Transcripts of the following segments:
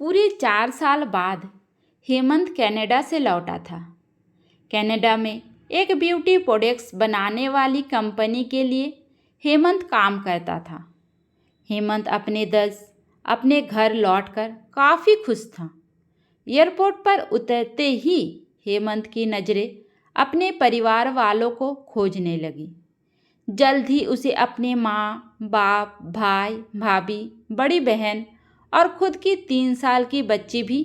पूरे 4 साल बाद हेमंत कनाडा से लौटा था। कनाडा में एक ब्यूटी प्रोडक्ट्स बनाने वाली कंपनी के लिए हेमंत काम करता था। हेमंत अपने घर लौटकर काफ़ी खुश था। एयरपोर्ट पर उतरते ही हेमंत की नज़रें अपने परिवार वालों को खोजने लगी। जल्द ही उसे अपने माँ, बाप, भाई, भाभी, बड़ी बहन और खुद की 3 साल की बच्ची भी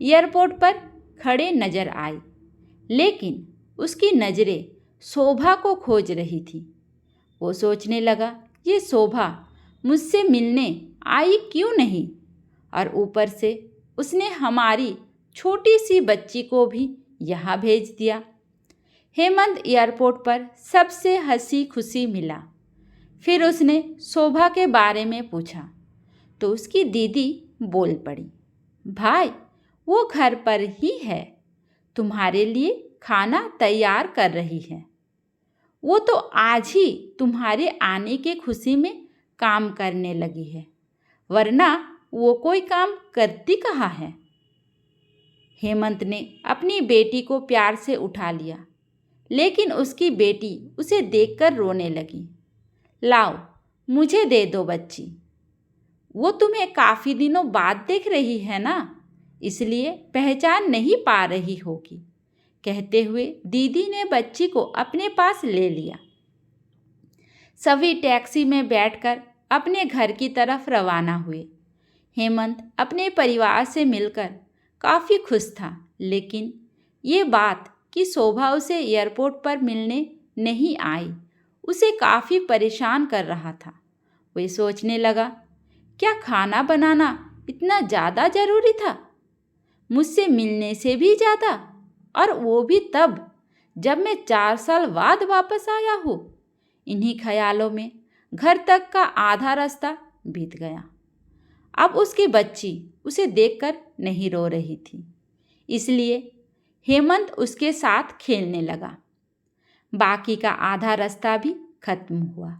एयरपोर्ट पर खड़े नजर आई। लेकिन उसकी नज़रें शोभा को खोज रही थी। वो सोचने लगा, ये शोभा मुझसे मिलने आई क्यों नहीं, और ऊपर से उसने हमारी छोटी सी बच्ची को भी यहाँ भेज दिया। हेमंत एयरपोर्ट पर सबसे हंसी खुशी मिला। फिर उसने शोभा के बारे में पूछा तो उसकी दीदी बोल पड़ी, भाई वो घर पर ही है, तुम्हारे लिए खाना तैयार कर रही है। वो तो आज ही तुम्हारे आने की खुशी में काम करने लगी है, वरना वो कोई काम करती कहाँ है। हेमंत ने अपनी बेटी को प्यार से उठा लिया, लेकिन उसकी बेटी उसे देखकर रोने लगी। लाओ, मुझे दे दो बच्ची, वो तुम्हें काफ़ी दिनों बाद देख रही है ना, इसलिए पहचान नहीं पा रही होगी, कहते हुए दीदी ने बच्ची को अपने पास ले लिया। सभी टैक्सी में बैठकर अपने घर की तरफ रवाना हुए। हेमंत अपने परिवार से मिलकर काफ़ी खुश था, लेकिन ये बात कि शोभा उसे एयरपोर्ट पर मिलने नहीं आई उसे काफ़ी परेशान कर रहा था। वह सोचने लगा, क्या खाना बनाना इतना ज़्यादा ज़रूरी था, मुझसे मिलने से भी ज़्यादा, और वो भी तब जब मैं 4 साल बाद वापस आया हूँ। इन्हीं ख्यालों में घर तक का आधा रास्ता बीत गया। अब उसकी बच्ची उसे देखकर नहीं रो रही थी, इसलिए हेमंत उसके साथ खेलने लगा। बाकी का आधा रास्ता भी खत्म हुआ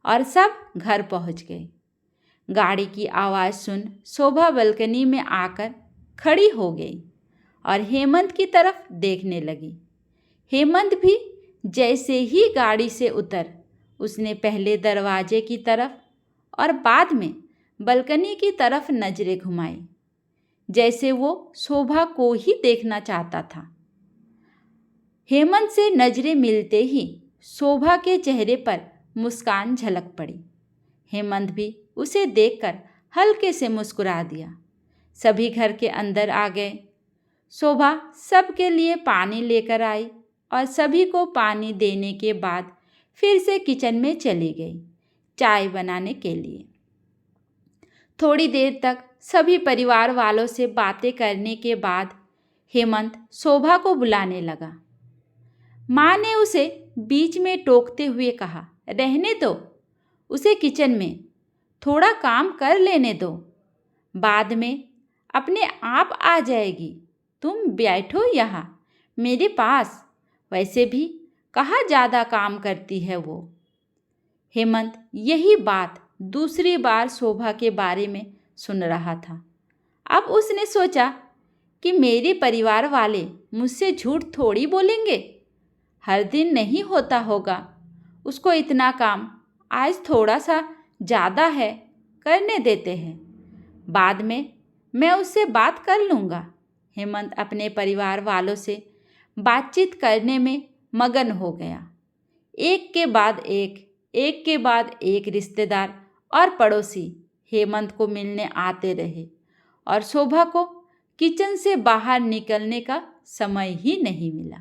और सब घर पहुंच गए। गाड़ी की आवाज़ सुन शोभा बालकनी में आकर खड़ी हो गई और हेमंत की तरफ देखने लगी। हेमंत भी जैसे ही गाड़ी से उतर, उसने पहले दरवाजे की तरफ और बाद में बालकनी की तरफ नजरें घुमाई, जैसे वो शोभा को ही देखना चाहता था। हेमंत से नजरें मिलते ही शोभा के चेहरे पर मुस्कान झलक पड़ी। हेमंत भी उसे देखकर हल्के से मुस्कुरा दिया। सभी घर के अंदर आ गए। शोभा सबके लिए पानी लेकर आई और सभी को पानी देने के बाद फिर से किचन में चली गई चाय बनाने के लिए। थोड़ी देर तक सभी परिवार वालों से बातें करने के बाद हेमंत शोभा को बुलाने लगा। माँ ने उसे बीच में टोकते हुए कहा, रहने दो, उसे किचन में थोड़ा काम कर लेने दो, बाद में अपने आप आ जाएगी, तुम बैठो यहाँ मेरे पास, वैसे भी कहाँ ज़्यादा काम करती है वो। हेमंत यही बात दूसरी बार शोभा के बारे में सुन रहा था। अब उसने सोचा कि मेरे परिवार वाले मुझसे झूठ थोड़ी बोलेंगे, हर दिन नहीं होता होगा, उसको इतना काम आज थोड़ा सा ज़्यादा है, करने देते हैं, बाद में मैं उससे बात कर लूँगा। हेमंत अपने परिवार वालों से बातचीत करने में मगन हो गया। एक के बाद एक रिश्तेदार और पड़ोसी हेमंत को मिलने आते रहे और शोभा को किचन से बाहर निकलने का समय ही नहीं मिला।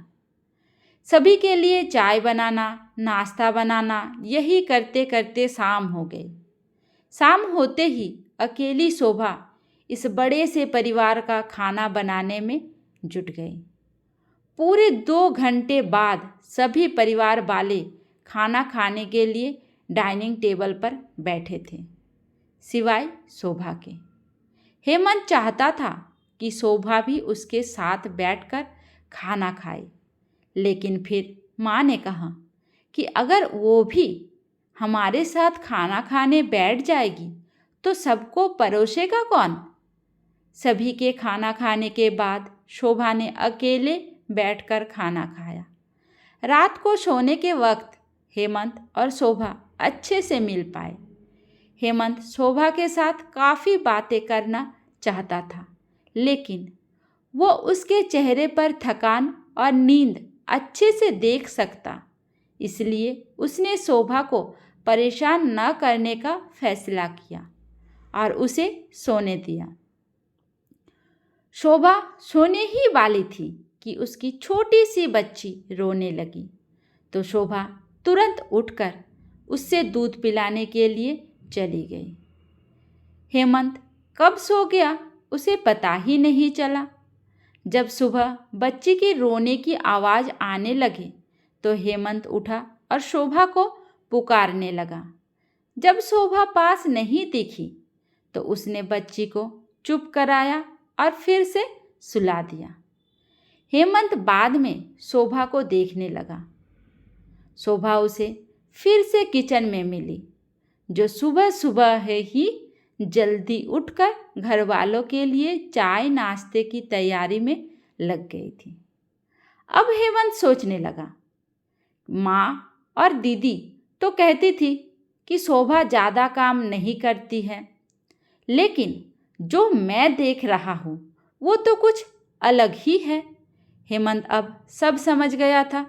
सभी के लिए चाय बनाना, नाश्ता बनाना, यही करते करते शाम हो गई। शाम होते ही अकेली शोभा इस बड़े से परिवार का खाना बनाने में जुट गई। पूरे 2 घंटे बाद सभी परिवार वाले खाना खाने के लिए डाइनिंग टेबल पर बैठे थे, सिवाय शोभा के। हेमंत चाहता था कि शोभा भी उसके साथ बैठकर खाना खाए, लेकिन फिर माँ ने कहा कि अगर वो भी हमारे साथ खाना खाने बैठ जाएगी तो सबको परोसेगा कौन। सभी के खाना खाने के बाद शोभा ने अकेले बैठकर खाना खाया। रात को सोने के वक्त हेमंत और शोभा अच्छे से मिल पाए। हेमंत शोभा के साथ काफ़ी बातें करना चाहता था, लेकिन वो उसके चेहरे पर थकान और नींद अच्छे से देख सकता, इसलिए उसने शोभा को परेशान न करने का फैसला किया और उसे सोने दिया। शोभा सोने ही वाली थी कि उसकी छोटी सी बच्ची रोने लगी, तो शोभा तुरंत उठकर उससे दूध पिलाने के लिए चली गई। हेमंत कब सो गया उसे पता ही नहीं चला। जब सुबह बच्ची के रोने की आवाज़ आने लगी तो हेमंत उठा और शोभा को पुकारने लगा। जब शोभा पास नहीं दिखी तो उसने बच्ची को चुप कराया और फिर से सुला दिया। हेमंत बाद में शोभा को देखने लगा। शोभा उसे फिर से किचन में मिली, जो सुबह सुबह है ही जल्दी उठकर घर वालों के लिए चाय नाश्ते की तैयारी में लग गई थी। अब हेमंत सोचने लगा, माँ और दीदी तो कहती थी कि शोभा ज़्यादा काम नहीं करती है, लेकिन जो मैं देख रहा हूँ वो तो कुछ अलग ही है। हेमंत अब सब समझ गया था,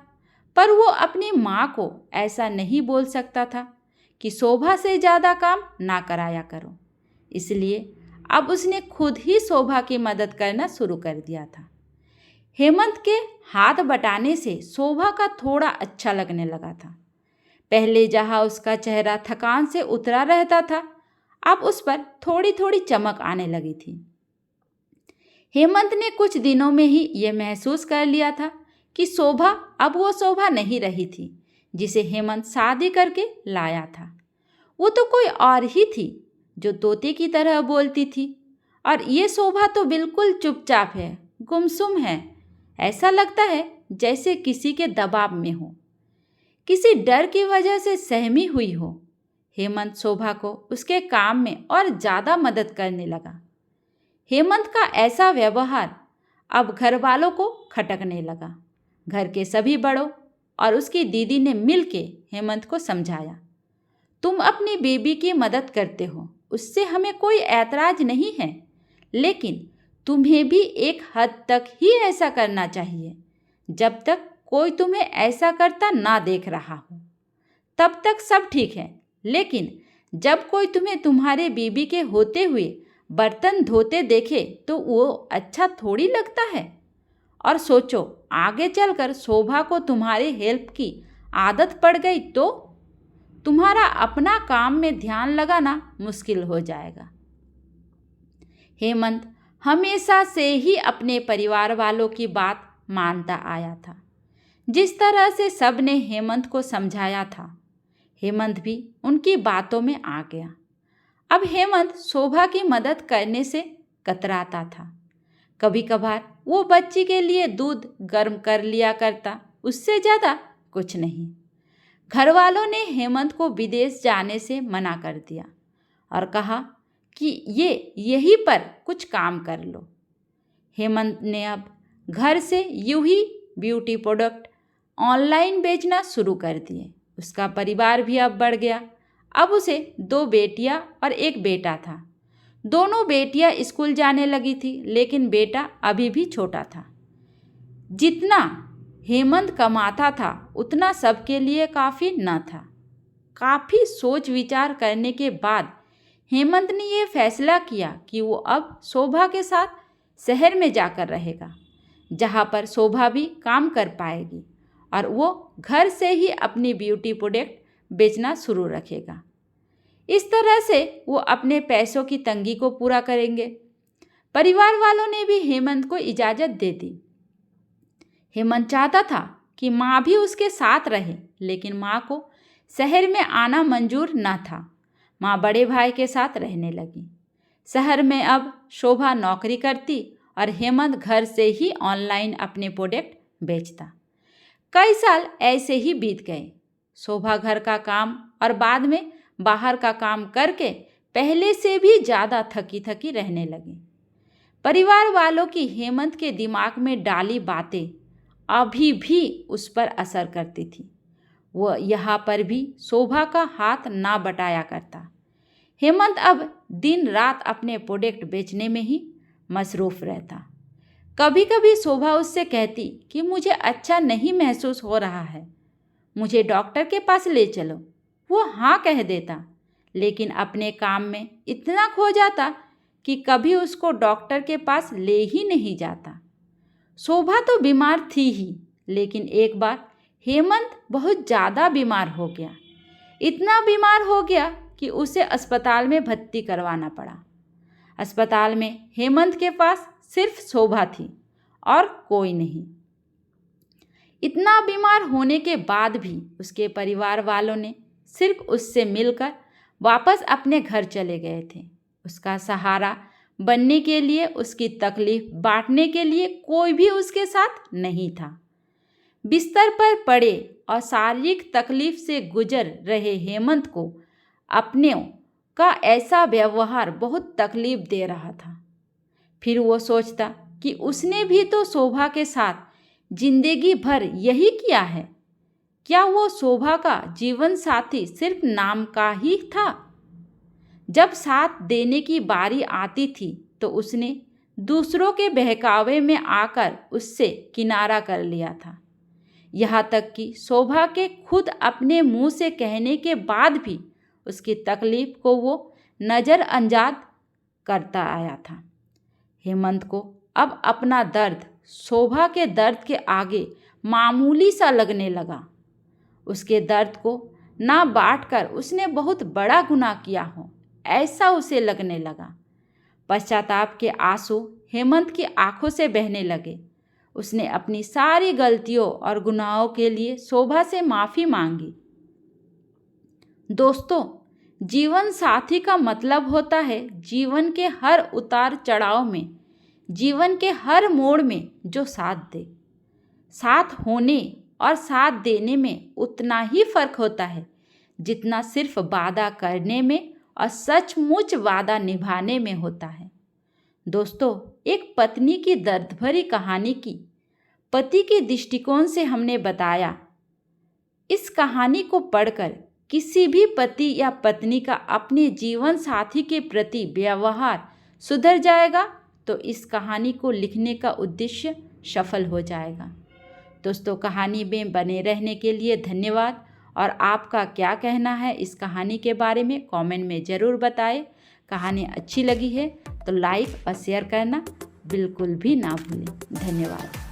पर वो अपनी माँ को ऐसा नहीं बोल सकता था कि शोभा से ज़्यादा काम ना कराया करो। इसलिए अब उसने खुद ही शोभा की मदद करना शुरू कर दिया था। हेमंत के हाथ बटाने से शोभा का थोड़ा अच्छा लगने लगा था। पहले जहाँ उसका चेहरा थकान से उतरा रहता था, अब उस पर थोड़ी थोड़ी चमक आने लगी थी। हेमंत ने कुछ दिनों में ही यह महसूस कर लिया था कि शोभा अब वो शोभा नहीं रही थी जिसे हेमंत शादी करके लाया था। वो तो कोई और ही थी, जो तोते की तरह बोलती थी, और ये शोभा तो बिल्कुल चुपचाप है, गुमसुम है। ऐसा लगता है जैसे किसी के दबाव में हो, किसी डर की वजह से सहमी हुई हो। हेमंत शोभा को उसके काम में और ज़्यादा मदद करने लगा। हेमंत का ऐसा व्यवहार अब घर वालों को खटकने लगा। घर के सभी बड़ों और उसकी दीदी ने मिलके हेमंत को समझाया, तुम अपनी बेबी की मदद करते हो, उससे हमें कोई ऐतराज़ नहीं है, लेकिन तुम्हें भी एक हद तक ही ऐसा करना चाहिए। जब तक कोई तुम्हें ऐसा करता ना देख रहा हो तब तक सब ठीक है, लेकिन जब कोई तुम्हें तुम्हारे बीबी के होते हुए बर्तन धोते देखे तो वो अच्छा थोड़ी लगता है। और सोचो, आगे चलकर शोभा को तुम्हारी हेल्प की आदत पड़ गई तो तुम्हारा अपना काम में ध्यान लगाना मुश्किल हो जाएगा। हेमंत हमेशा से ही अपने परिवार वालों की बात मानता आया था। जिस तरह से सब ने हेमंत को समझाया था, हेमंत भी उनकी बातों में आ गया। अब हेमंत शोभा की मदद करने से कतराता था। कभी कभार वो बच्ची के लिए दूध गर्म कर लिया करता, उससे ज़्यादा कुछ नहीं। घर वालों ने हेमंत को विदेश जाने से मना कर दिया और कहा कि ये यहीं पर कुछ काम कर लो। हेमंत ने अब घर से यूं ही ब्यूटी प्रोडक्ट ऑनलाइन बेचना शुरू कर दिए। उसका परिवार भी अब बढ़ गया। अब उसे 2 बेटियां और 1 बेटा था। दोनों बेटियां स्कूल जाने लगी थी, लेकिन बेटा अभी भी छोटा था। जितना हेमंत कमाता था उतना सबके लिए काफ़ी न था। काफ़ी सोच विचार करने के बाद हेमंत ने यह फैसला किया कि वो अब शोभा के साथ शहर में जाकर रहेगा, जहाँ पर शोभा भी काम कर पाएगी और वो घर से ही अपनी ब्यूटी प्रोडक्ट बेचना शुरू रखेगा। इस तरह से वो अपने पैसों की तंगी को पूरा करेंगे। परिवार वालों ने भी हेमंत को इजाज़त दे दी। हेमंत चाहता था कि माँ भी उसके साथ रहे, लेकिन माँ को शहर में आना मंजूर न था। माँ बड़े भाई के साथ रहने लगी। शहर में अब शोभा नौकरी करती और हेमंत घर से ही ऑनलाइन अपने प्रोडक्ट बेचता। कई साल ऐसे ही बीत गए। शोभा घर का काम और बाद में बाहर का काम करके पहले से भी ज़्यादा थकी थकी रहने लगी। परिवार वालों की हेमंत के दिमाग में डाली बातें अभी भी उस पर असर करती थी। वह यहाँ पर भी शोभा का हाथ ना बटाया करता। हेमंत अब दिन रात अपने प्रोडक्ट बेचने में ही मसरूफ़ रहता। कभी कभी शोभा उससे कहती कि मुझे अच्छा नहीं महसूस हो रहा है, मुझे डॉक्टर के पास ले चलो। वो हाँ कह देता, लेकिन अपने काम में इतना खो जाता कि कभी उसको डॉक्टर के पास ले ही नहीं जाता। शोभा तो बीमार थी ही, लेकिन एक बार हेमंत बहुत ज़्यादा बीमार हो गया। इतना बीमार हो गया कि उसे अस्पताल में भर्ती करवाना पड़ा। अस्पताल में हेमंत के पास सिर्फ शोभा थी और कोई नहीं। इतना बीमार होने के बाद भी उसके परिवार वालों ने सिर्फ उससे मिलकर वापस अपने घर चले गए थे। उसका सहारा बनने के लिए, उसकी तकलीफ बांटने के लिए कोई भी उसके साथ नहीं था। बिस्तर पर पड़े और शारीरिक तकलीफ से गुजर रहे हेमंत को अपने का ऐसा व्यवहार बहुत तकलीफ दे रहा था। फिर वो सोचता कि उसने भी तो शोभा के साथ जिंदगी भर यही किया है। क्या वो शोभा का जीवन साथी सिर्फ नाम का ही था? जब साथ देने की बारी आती थी तो उसने दूसरों के बहकावे में आकर उससे किनारा कर लिया था। यहाँ तक कि शोभा के खुद अपने मुंह से कहने के बाद भी उसकी तकलीफ को वो नज़रअंदाज करता आया था। हेमंत को अब अपना दर्द शोभा के दर्द के आगे मामूली सा लगने लगा। उसके दर्द को ना बांटकर उसने बहुत बड़ा गुनाह किया हो, ऐसा उसे लगने लगा। पश्चाताप के आंसू हेमंत की आंखों से बहने लगे। उसने अपनी सारी गलतियों और गुनाहों के लिए शोभा से माफ़ी मांगी। दोस्तों, जीवन साथी का मतलब होता है जीवन के हर उतार चढ़ाव में, जीवन के हर मोड़ में जो साथ दे। साथ होने और साथ देने में उतना ही फर्क होता है जितना सिर्फ वादा करने में और सचमुच वादा निभाने में होता है। दोस्तों, एक पत्नी की दर्द भरी कहानी की पति के दृष्टिकोण से हमने बताया। इस कहानी को पढ़कर किसी भी पति या पत्नी का अपने जीवन साथी के प्रति व्यवहार सुधर जाएगा तो इस कहानी को लिखने का उद्देश्य सफल हो जाएगा। दोस्तों, कहानी में बने रहने के लिए धन्यवाद। और आपका क्या कहना है इस कहानी के बारे में कमेंट में ज़रूर बताएं। कहानी अच्छी लगी है तो लाइक और शेयर करना बिल्कुल भी ना भूलें। धन्यवाद।